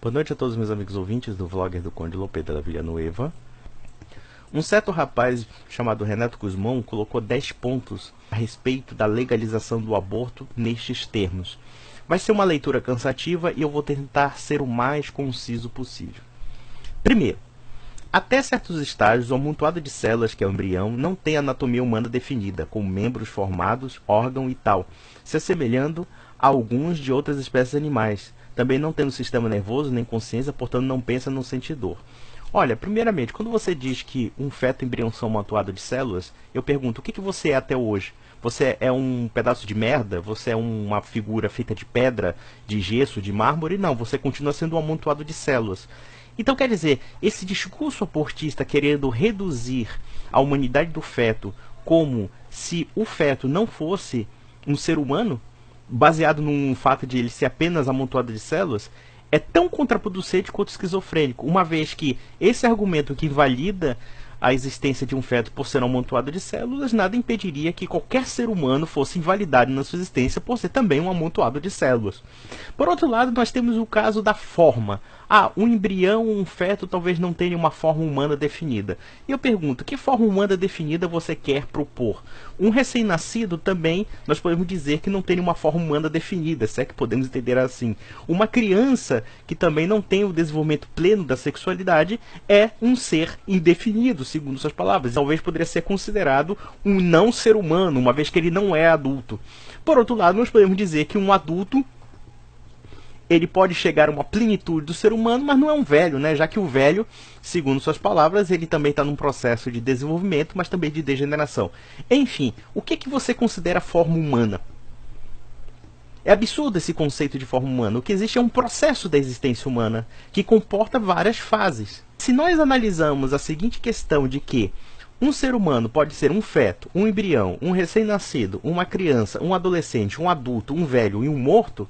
Boa noite a todos meus amigos ouvintes do vlogger do Conde Lope da Villanueva. Um certo rapaz chamado Renato Guzmão colocou 10 pontos a respeito da legalização do aborto nestes termos. Vai ser uma leitura cansativa e eu vou tentar ser o mais conciso possível. Primeiro, até certos estágios, o amontoado de células, que é o embrião, não tem anatomia humana definida, com membros formados, órgão e tal, se assemelhando a alguns de outras espécies animais. Também não tem um sistema nervoso nem consciência, portanto não pensa, não sente dor. Olha, primeiramente, quando você diz que um feto e embrião são um amontoado de células, eu pergunto, o que você é até hoje? Você é um pedaço de merda? Você é uma figura feita de pedra, de gesso, de mármore? Não, você continua sendo um amontoado de células. Então, quer dizer, esse discurso abortista querendo reduzir a humanidade do feto como se o feto não fosse um ser humano, baseado no fato de ele ser apenas amontoado de células, é tão contraproducente quanto esquizofrênico, uma vez que esse argumento que invalida a existência de um feto por ser um amontoado de células, nada impediria que qualquer ser humano fosse invalidado na sua existência por ser também um amontoado de células. Por outro lado, nós temos o caso da forma. Um embrião, um feto talvez não tenha uma forma humana definida. E eu pergunto, que forma humana definida você quer propor? Um recém-nascido também, nós podemos dizer que não tem uma forma humana definida, se é que podemos entender assim. Uma criança que também não tem o desenvolvimento pleno da sexualidade é um ser indefinido, segundo suas palavras. Talvez poderia ser considerado um não ser humano, uma vez que ele não é adulto. Por outro lado, nós podemos dizer que um adulto ele pode chegar a uma plenitude do ser humano, mas não é um velho, né? Já que o velho, segundo suas palavras, ele também está num processo de desenvolvimento, mas também de degeneração. Enfim, o que você considera forma humana? É absurdo esse conceito de forma humana. O que existe é um processo da existência humana, que comporta várias fases. Se nós analisamos a seguinte questão de que um ser humano pode ser um feto, um embrião, um recém-nascido, uma criança, um adolescente, um adulto, um velho e um morto,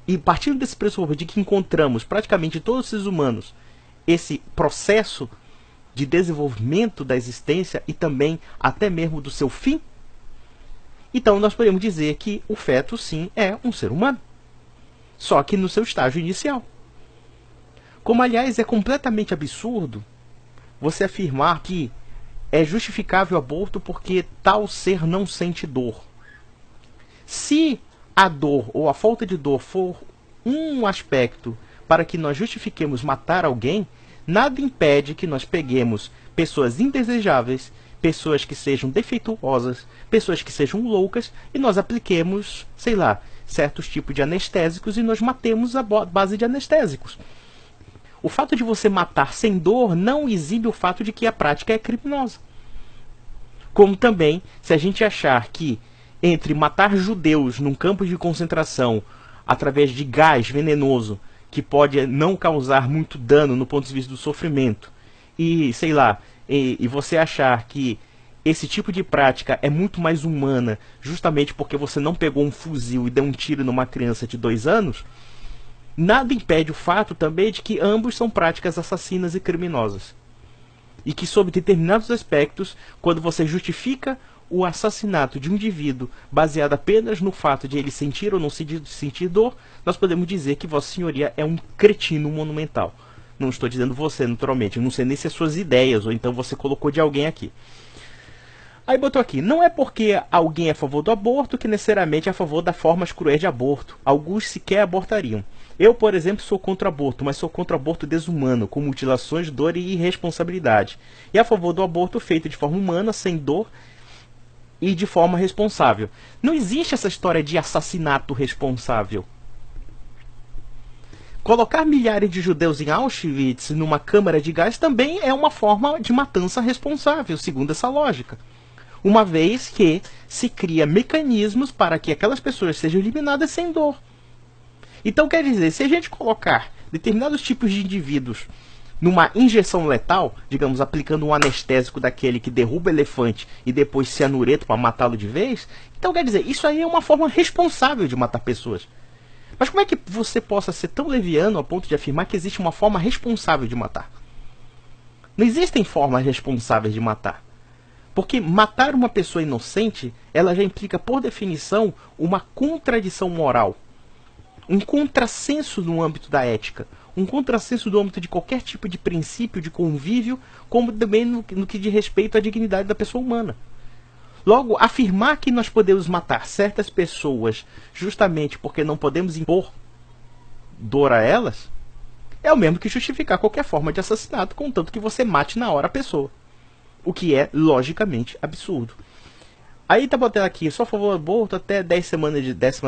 e partindo desse pressuposto de que encontramos praticamente todos os seres humanos esse processo de desenvolvimento da existência e também até mesmo do seu fim, então nós podemos dizer que o feto sim é um ser humano, só que no seu estágio inicial. Como aliás é completamente absurdo você afirmar que é justificável o aborto porque tal ser não sente dor. Se a dor ou a falta de dor for um aspecto para que nós justifiquemos matar alguém, nada impede que nós peguemos pessoas indesejáveis, pessoas que sejam defeituosas, pessoas que sejam loucas, e nós apliquemos, sei lá, certos tipos de anestésicos e nós matemos a base de anestésicos. O fato de você matar sem dor não exibe o fato de que a prática é criminosa. Como também, se a gente achar que entre matar judeus num campo de concentração através de gás venenoso que pode não causar muito dano no ponto de vista do sofrimento e, sei lá, e você achar que esse tipo de prática é muito mais humana justamente porque você não pegou um fuzil e deu um tiro numa criança de 2 anos, nada impede o fato também de que ambos são práticas assassinas e criminosas. E que sob determinados aspectos, quando você justifica o assassinato de um indivíduo baseado apenas no fato de ele sentir ou não sentir dor, nós podemos dizer que Vossa Senhoria é um cretino monumental. Não estou dizendo você, naturalmente, eu não sei nem se as suas ideias, ou então você colocou de alguém aqui. Aí botou aqui, não é porque alguém é a favor do aborto que necessariamente é a favor das formas cruéis de aborto. Alguns sequer abortariam. Eu, por exemplo, sou contra o aborto, mas sou contra o aborto desumano, com mutilações, dor e irresponsabilidade. E a favor do aborto feito de forma humana, sem dor e de forma responsável. Não existe essa história de assassinato responsável. Colocar milhares de judeus em Auschwitz numa câmara de gás também é uma forma de matança responsável, segundo essa lógica. Uma vez que se cria mecanismos para que aquelas pessoas sejam eliminadas sem dor. Então quer dizer, se a gente colocar determinados tipos de indivíduos numa injeção letal, digamos, aplicando um anestésico daquele que derruba elefante e depois cianureto para matá-lo de vez, então quer dizer, isso aí é uma forma responsável de matar pessoas. Mas como é que você possa ser tão leviano a ponto de afirmar que existe uma forma responsável de matar? Não existem formas responsáveis de matar. Porque matar uma pessoa inocente, ela já implica, por definição, uma contradição moral. Um contrassenso no âmbito da ética. um contrassenso do âmbito de qualquer tipo de princípio de convívio, como também no que diz respeito à dignidade da pessoa humana. Logo, afirmar que nós podemos matar certas pessoas justamente porque não podemos impor dor a elas, é o mesmo que justificar qualquer forma de assassinato, contanto que você mate na hora a pessoa. O que é, logicamente, absurdo. Aí tá botando aqui, só a favor do aborto até 10ª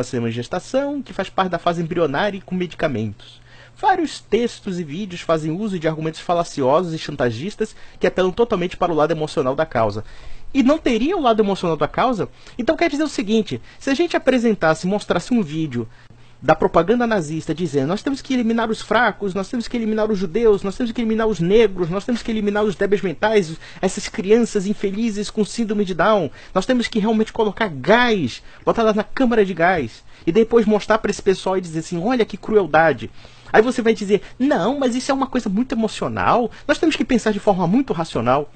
semana de gestação, que faz parte da fase embrionária e com medicamentos. Vários textos e vídeos fazem uso de argumentos falaciosos e chantagistas que apelam totalmente para o lado emocional da causa. E não teria o lado emocional da causa? Então quer dizer o seguinte, se a gente apresentasse, mostrasse um vídeo da propaganda nazista dizendo nós temos que eliminar os fracos, nós temos que eliminar os judeus, nós temos que eliminar os negros, nós temos que eliminar os débeis mentais, essas crianças infelizes com síndrome de Down, nós temos que realmente colocar gás, botar elas na câmara de gás, e depois mostrar para esse pessoal e dizer assim, olha que crueldade. Aí você vai dizer, não, mas isso é uma coisa muito emocional, nós temos que pensar de forma muito racional.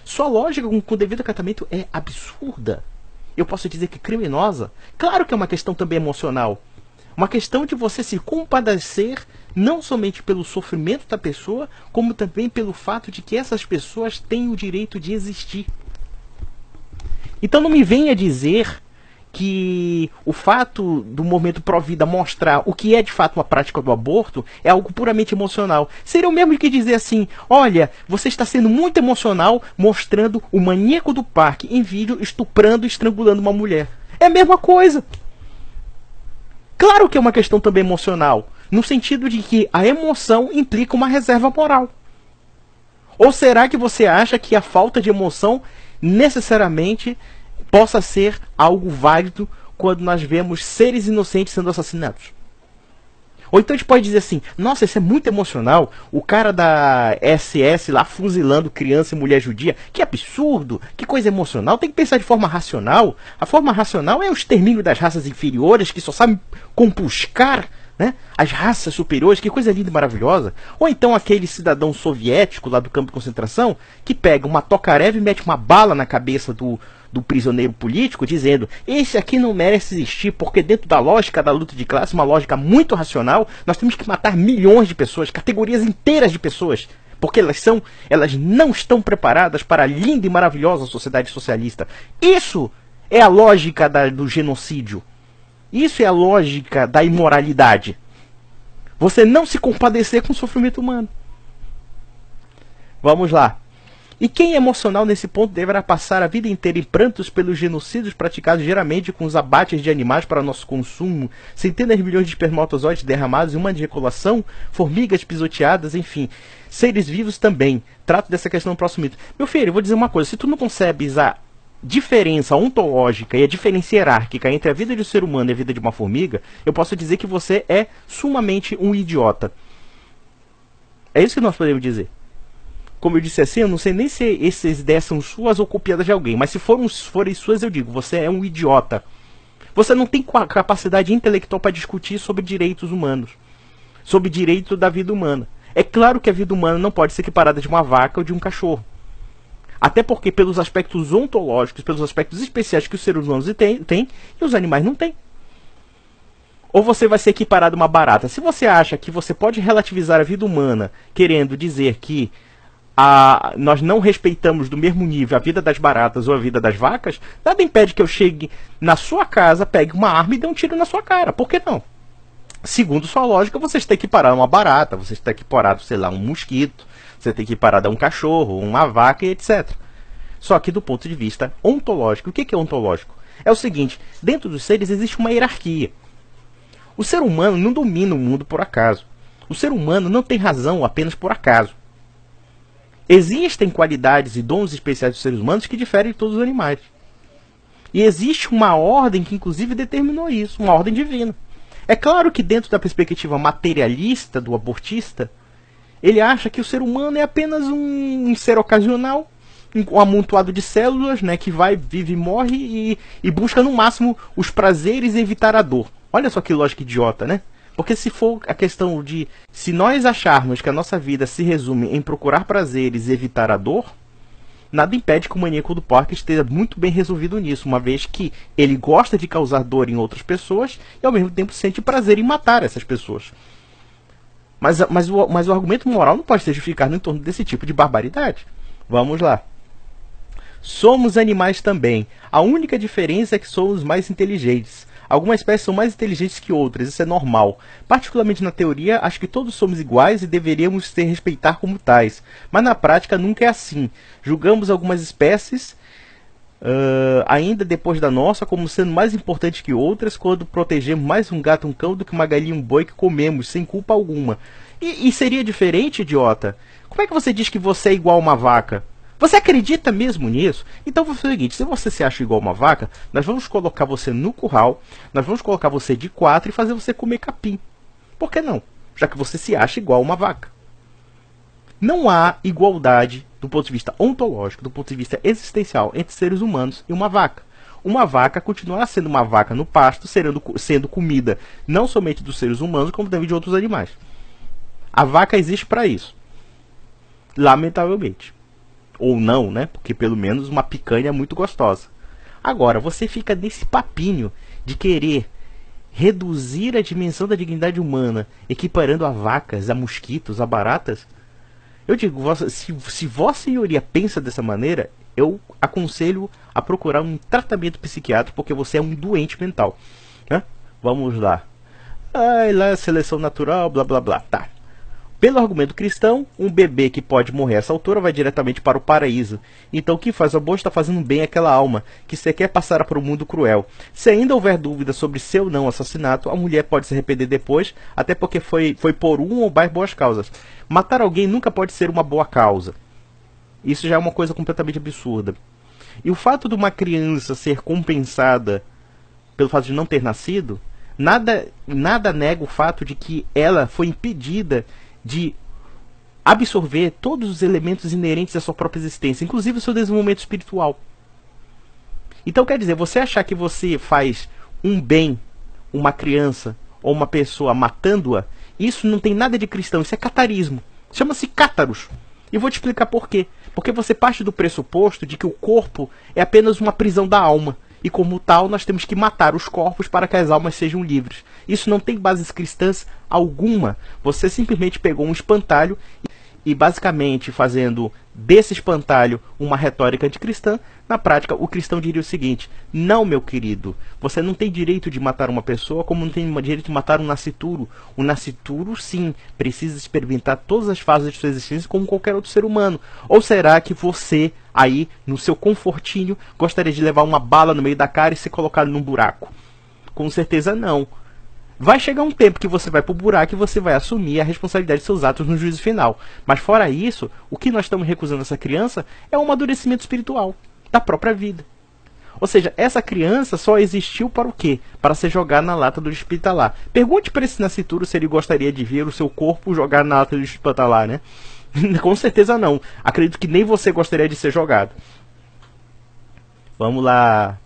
Sua lógica com o devido acatamento é absurda. Eu posso dizer que criminosa. Claro que é uma questão também emocional. Uma questão de você se compadecer não somente pelo sofrimento da pessoa, como também pelo fato de que essas pessoas têm o direito de existir. Então não me venha dizer que o fato do movimento pró-vida mostrar o que é de fato uma prática do aborto é algo puramente emocional. Seria o mesmo que dizer assim, olha, você está sendo muito emocional mostrando o maníaco do parque em vídeo estuprando e estrangulando uma mulher. É a mesma coisa. Claro que é uma questão também emocional, no sentido de que a emoção implica uma reserva moral. Ou será que você acha que a falta de emoção necessariamente possa ser algo válido quando nós vemos seres inocentes sendo assassinados? Ou então a gente pode dizer assim, nossa, isso é muito emocional, o cara da SS lá fuzilando criança e mulher judia, que absurdo, que coisa emocional, tem que pensar de forma racional. A forma racional é o extermínio das raças inferiores, que só sabem compuscar, né, as raças superiores, que coisa linda e maravilhosa. Ou então aquele cidadão soviético lá do campo de concentração, que pega uma tokarev e mete uma bala na cabeça do prisioneiro político, dizendo, esse aqui não merece existir, porque dentro da lógica da luta de classe, uma lógica muito racional, nós temos que matar milhões de pessoas, categorias inteiras de pessoas, porque elas não estão preparadas para a linda e maravilhosa sociedade socialista. Isso é a lógica do genocídio. Isso é a lógica da imoralidade. Você não se compadecer com o sofrimento humano. Vamos lá. E quem é emocional nesse ponto deverá passar a vida inteira em prantos pelos genocídios praticados geralmente com os abates de animais para nosso consumo, centenas de milhões de espermatozoides derramados em uma ejaculação, formigas pisoteadas, enfim, seres vivos também. Trato dessa questão no próximo mito. Meu filho, eu vou dizer uma coisa, se tu não concebes a diferença ontológica e a diferença hierárquica entre a vida de um ser humano e a vida de uma formiga, eu posso dizer que você é sumamente um idiota. É isso que nós podemos dizer. Como eu disse assim, eu não sei nem se essas ideias são suas ou copiadas de alguém, mas se forem suas, eu digo, você é um idiota. Você não tem capacidade intelectual para discutir sobre direitos humanos, sobre direito da vida humana. É claro que a vida humana não pode ser equiparada de uma vaca ou de um cachorro. Até porque pelos aspectos ontológicos, pelos aspectos especiais que os seres humanos têm e os animais não têm. Ou você vai ser equiparado a uma barata. Se você acha que você pode relativizar a vida humana, querendo dizer que nós não respeitamos do mesmo nível a vida das baratas ou a vida das vacas, nada impede que eu chegue na sua casa, pegue uma arma e dê um tiro na sua cara. Por que não? Segundo sua lógica, você está equiparado a uma barata, você está equiparado, sei lá, a um mosquito, você está equiparado a um cachorro, uma vaca e etc. Só que do ponto de vista ontológico, o que é ontológico? É o seguinte, dentro dos seres existe uma hierarquia. O ser humano não domina o mundo por acaso. O ser humano não tem razão apenas por acaso. Existem qualidades e dons especiais dos seres humanos que diferem de todos os animais. E existe uma ordem que inclusive determinou isso, uma ordem divina. É claro que dentro da perspectiva materialista do abortista, ele acha que o ser humano é apenas um ser ocasional, um amontoado de células, né, que vai, vive e morre e busca no máximo os prazeres e evitar a dor. Olha só que lógica idiota, né? Porque se for a questão de, se nós acharmos que a nossa vida se resume em procurar prazeres e evitar a dor, nada impede que o maníaco do parque esteja muito bem resolvido nisso, uma vez que ele gosta de causar dor em outras pessoas e ao mesmo tempo sente prazer em matar essas pessoas. Mas o argumento moral não pode ser justificado em torno desse tipo de barbaridade. Vamos lá. Somos animais também. A única diferença é que somos mais inteligentes. Algumas espécies são mais inteligentes que outras, isso é normal. Particularmente na teoria, acho que todos somos iguais e deveríamos ser respeitar como tais. Mas na prática nunca é assim. Julgamos algumas espécies, ainda depois da nossa, como sendo mais importantes que outras, quando protegemos mais um gato, um cão, do que uma galinha, um boi que comemos, sem culpa alguma. E seria diferente, idiota? Como é que você diz que você é igual a uma vaca? Você acredita mesmo nisso? Então vou fazer o seguinte, se você se acha igual uma vaca, nós vamos colocar você no curral, nós vamos colocar você de 4 e fazer você comer capim. Por que não? Já que você se acha igual uma vaca. Não há igualdade do ponto de vista ontológico, do ponto de vista existencial, entre seres humanos e uma vaca. Uma vaca continuará sendo uma vaca no pasto, sendo comida não somente dos seres humanos, como também de outros animais. A vaca existe para isso. Lamentavelmente. Ou não, né? Porque pelo menos uma picanha é muito gostosa. Agora, você fica nesse papinho de querer reduzir a dimensão da dignidade humana, equiparando a vacas, a mosquitos, a baratas. Eu digo, se Vossa Senhoria pensa dessa maneira, eu aconselho a procurar um tratamento psiquiátrico, porque você é um doente mental. Né? Vamos lá. Lá, seleção natural, blá blá blá. Tá. Pelo argumento cristão, um bebê que pode morrer a essa altura vai diretamente para o paraíso. Então o que faz o aborto está fazendo bem àquela alma, que sequer passará para o mundo cruel. Se ainda houver dúvida sobre seu ou não assassinato, a mulher pode se arrepender depois, até porque foi por um ou mais boas causas. Matar alguém nunca pode ser uma boa causa. Isso já é uma coisa completamente absurda. E o fato de uma criança ser compensada pelo fato de não ter nascido, nada nega o fato de que ela foi impedida de absorver todos os elementos inerentes à sua própria existência, inclusive o seu desenvolvimento espiritual. Então, quer dizer, você achar que você faz um bem, uma criança ou uma pessoa matando-a, isso não tem nada de cristão, isso é catarismo. Chama-se cátaros. E vou te explicar por quê. Porque você parte do pressuposto de que o corpo é apenas uma prisão da alma. E como tal, nós temos que matar os corpos para que as almas sejam livres. Isso não tem bases cristãs alguma. Você simplesmente pegou um espantalho e basicamente fazendo desse espantalho uma retórica anticristã, na prática o cristão diria o seguinte: não, meu querido, você não tem direito de matar uma pessoa como não tem direito de matar um nascituro. O nascituro, sim, precisa experimentar todas as fases de sua existência como qualquer outro ser humano. Ou será que você, aí, no seu confortinho, gostaria de levar uma bala no meio da cara e ser colocado num buraco? Com certeza não. Vai chegar um tempo que você vai pro buraco e você vai assumir a responsabilidade de seus atos no juízo final. Mas fora isso, o que nós estamos recusando essa criança é um amadurecimento espiritual da própria vida. Ou seja, essa criança só existiu para o quê? Para ser jogada na lata do lixo hospitalar. Pergunte para esse nascituro se ele gostaria de ver o seu corpo jogado na lata do lixo hospitalar, né? Com certeza não. Acredito que nem você gostaria de ser jogado. Vamos lá.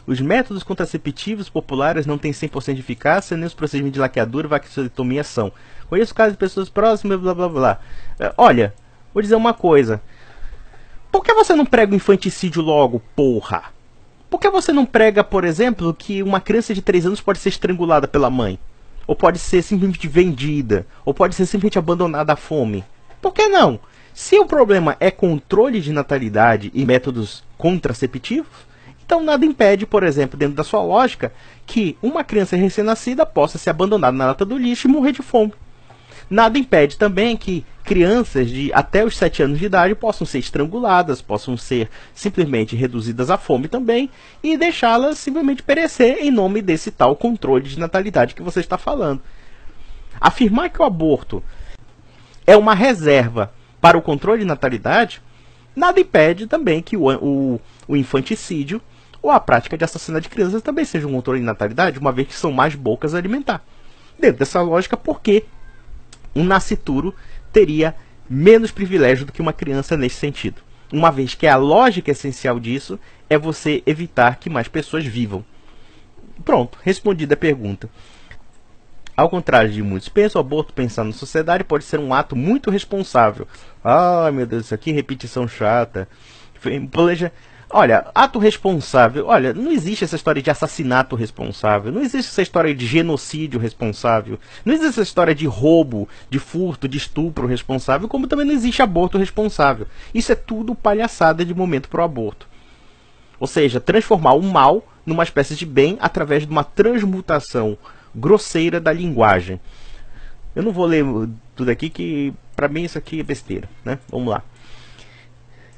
Os métodos contraceptivos populares não têm 100% de eficácia, nem os procedimentos de laqueadura e vasectomia são. Conheço casos de pessoas próximas, blá blá blá. Olha, vou dizer uma coisa. Por que você não prega o infanticídio logo, porra? Por que você não prega, por exemplo, que uma criança de 3 anos pode ser estrangulada pela mãe? Ou pode ser simplesmente vendida? Ou pode ser simplesmente abandonada à fome? Por que não? Se o problema é controle de natalidade e métodos contraceptivos, então nada impede, por exemplo, dentro da sua lógica, que uma criança recém-nascida possa ser abandonada na lata do lixo e morrer de fome. Nada impede também que crianças de até os 7 anos de idade possam ser estranguladas, possam ser simplesmente reduzidas à fome também e deixá-las simplesmente perecer em nome desse tal controle de natalidade que você está falando. Afirmar que o aborto é uma reserva para o controle de natalidade, nada impede também que o infanticídio ou a prática de assassinato de crianças também seja um controle de natalidade, uma vez que são mais bocas a alimentar. Dentro dessa lógica, por que um nascituro teria menos privilégio do que uma criança nesse sentido? Uma vez que a lógica essencial disso é você evitar que mais pessoas vivam. Pronto, respondida a pergunta. Ao contrário de muitos pensam, o aborto pensando na sociedade pode ser um ato muito responsável. Ai, meu Deus, isso aqui é repetição chata. Olha, ato responsável. Olha, não existe essa história de assassinato responsável. Não existe essa história de genocídio responsável. Não existe essa história de roubo, de furto, de estupro responsável. Como também não existe aborto responsável. Isso é tudo palhaçada de momento pro aborto. Ou seja, transformar o mal numa espécie de bem através de uma transmutação grosseira da linguagem. Eu não vou ler tudo aqui, que pra mim isso aqui é besteira, né? Vamos lá.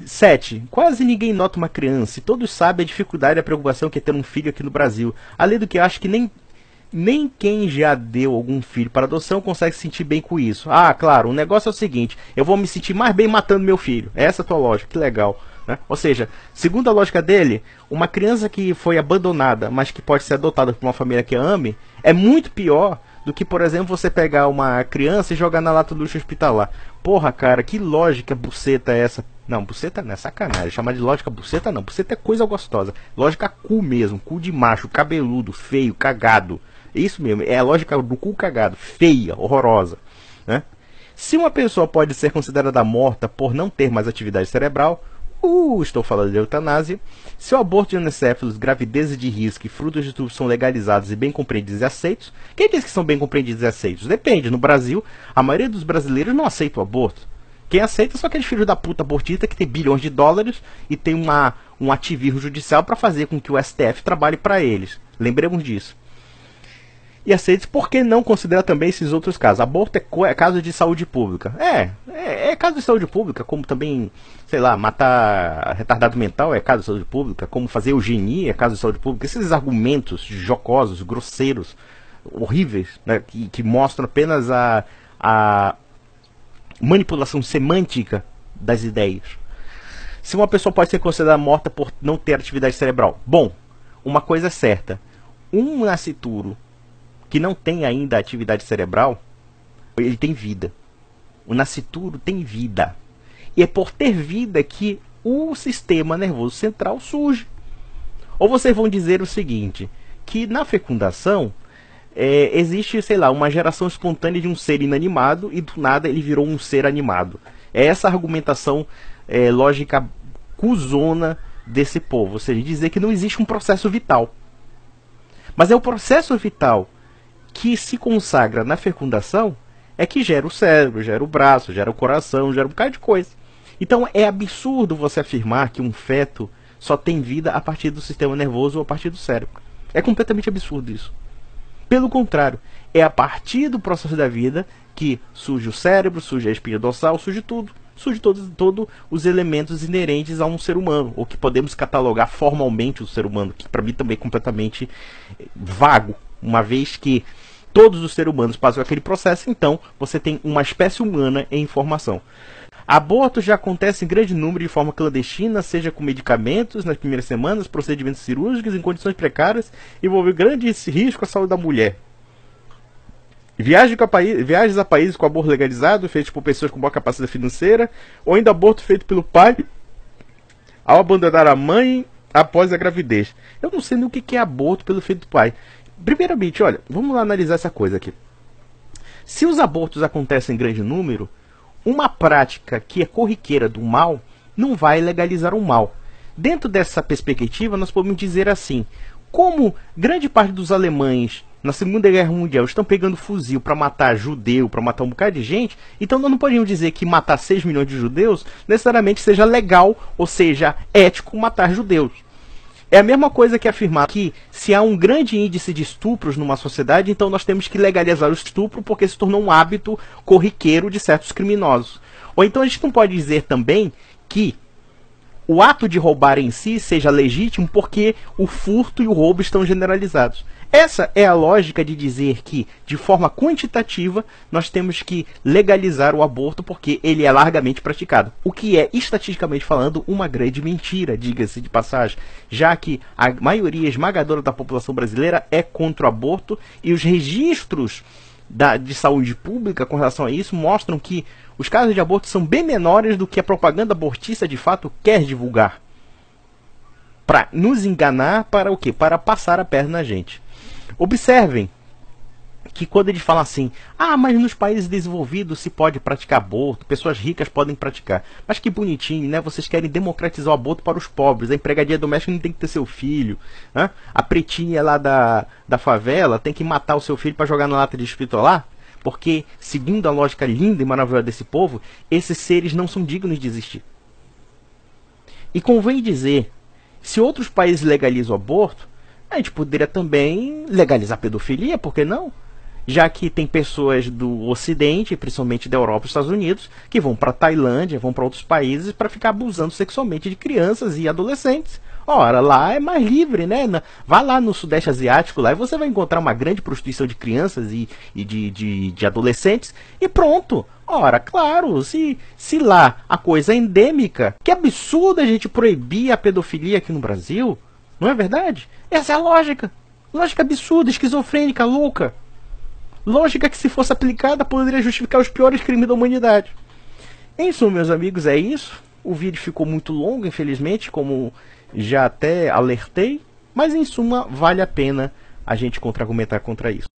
7. Quase ninguém nota uma criança e todos sabem a dificuldade e a preocupação que é ter um filho aqui no Brasil. Além do que eu acho que nem quem já deu algum filho para adoção consegue se sentir bem com isso. Ah, claro, o negócio é o seguinte, eu vou me sentir mais bem matando meu filho. Essa é a tua lógica, que legal. Né? Ou seja, segundo a lógica dele, uma criança que foi abandonada, mas que pode ser adotada por uma família que a ame, é muito pior do que, por exemplo, você pegar uma criança e jogar na lata do lixo hospitalar. Porra, cara, que lógica buceta é essa? Não, buceta não é sacanagem. Chamar de lógica buceta não. Buceta é coisa gostosa. Lógica cu mesmo. Cu de macho, cabeludo, feio, cagado. Isso mesmo. É a lógica do cu cagado. Feia, horrorosa. Né? Se uma pessoa pode ser considerada morta por não ter mais atividade cerebral, estou falando de eutanásia. Se o aborto de anencéfalos, gravidez de risco e frutos de estupro são legalizados e bem compreendidos e aceitos, quem diz que são bem compreendidos e aceitos? Depende. No Brasil, a maioria dos brasileiros não aceita o aborto. Quem aceita são aqueles filhos da puta abortista que tem bilhões de dólares e tem um ativismo judicial para fazer com que o STF trabalhe para eles. Lembremos disso. E aceita, por que não considerar também esses outros casos? Aborto é caso de saúde pública. É caso de saúde pública, como também, sei lá, matar retardado mental é caso de saúde pública, como fazer eugenia é caso de saúde pública. Esses argumentos jocosos, grosseiros, horríveis, né, que mostram apenas a manipulação semântica das ideias. Se uma pessoa pode ser considerada morta por não ter atividade cerebral? Bom, uma coisa é certa. Um nascituro que não tem ainda atividade cerebral, ele tem vida. O nascituro tem vida. E é por ter vida que o sistema nervoso central surge. Ou vocês vão dizer o seguinte, que na fecundação existe, sei lá, uma geração espontânea de um ser inanimado e do nada ele virou um ser animado. É essa argumentação lógica cuzona desse povo. Ou seja, dizer que não existe um processo vital. Mas é o processo vital que se consagra na fecundação é que gera o cérebro, gera o braço, gera o coração, gera um bocado de coisa. Então é absurdo você afirmar que um feto só tem vida a partir do sistema nervoso ou a partir do cérebro. É completamente absurdo isso. Pelo contrário, é a partir do processo da vida que surge o cérebro, surge a espinha dorsal, surge tudo. Surge todos os elementos inerentes a um ser humano, ou que podemos catalogar formalmente o ser humano, que para mim também é completamente vago, uma vez que todos os seres humanos passam aquele processo, então você tem uma espécie humana em formação. Abortos já acontecem em grande número de forma clandestina, seja com medicamentos nas primeiras semanas, procedimentos cirúrgicos em condições precárias, envolvendo grande risco à saúde da mulher. Viagens a países com aborto legalizado, feitos por pessoas com boa capacidade financeira, ou ainda aborto feito pelo pai ao abandonar a mãe após a gravidez. Eu não sei nem o que é aborto pelo feito do pai. Primeiramente, olha, vamos lá analisar essa coisa aqui. Se os abortos acontecem em grande número, uma prática que é corriqueira do mal não vai legalizar o mal. Dentro dessa perspectiva, nós podemos dizer assim, como grande parte dos alemães na Segunda Guerra Mundial estão pegando fuzil para matar judeu, para matar um bocado de gente, então nós não podemos dizer que matar 6 milhões de judeus necessariamente seja legal, ou seja, ético matar judeus. É a mesma coisa que afirmar que se há um grande índice de estupros numa sociedade, então nós temos que legalizar o estupro porque se tornou um hábito corriqueiro de certos criminosos. Ou então a gente não pode dizer também que o ato de roubar em si seja legítimo porque o furto e o roubo estão generalizados. Essa é a lógica de dizer que, de forma quantitativa, nós temos que legalizar o aborto porque ele é largamente praticado. O que é, estatisticamente falando, uma grande mentira, diga-se de passagem, já que a maioria esmagadora da população brasileira é contra o aborto e os registros de saúde pública com relação a isso mostram que os casos de aborto são bem menores do que a propaganda abortista de fato quer divulgar. Para nos enganar, para o quê? Para passar a perna na gente. Observem que quando eles falam assim, ah, mas nos países desenvolvidos se pode praticar aborto, pessoas ricas podem praticar. Mas que bonitinho, né? Vocês querem democratizar o aborto para os pobres. A empregadinha doméstica não tem que ter seu filho. Né? A pretinha lá da favela tem que matar o seu filho para jogar na lata de espitolar. Porque, segundo a lógica linda e maravilhosa desse povo, esses seres não são dignos de existir. E convém dizer, se outros países legalizam o aborto, a gente poderia também legalizar a pedofilia, por que não? Já que tem pessoas do Ocidente, principalmente da Europa e Estados Unidos, que vão para a Tailândia, vão para outros países para ficar abusando sexualmente de crianças e adolescentes. Ora, lá é mais livre, né? Vá lá no Sudeste Asiático lá e você vai encontrar uma grande prostituição de crianças e de adolescentes e pronto. Ora, claro, se lá a coisa é endêmica, que absurdo a gente proibir a pedofilia aqui no Brasil, não é verdade? Essa é a lógica. Lógica absurda, esquizofrênica, louca. Lógica que, se fosse aplicada, poderia justificar os piores crimes da humanidade. Em suma, meus amigos, é isso. O vídeo ficou muito longo, infelizmente, como já até alertei. Mas, em suma, vale a pena a gente contra-argumentar contra isso.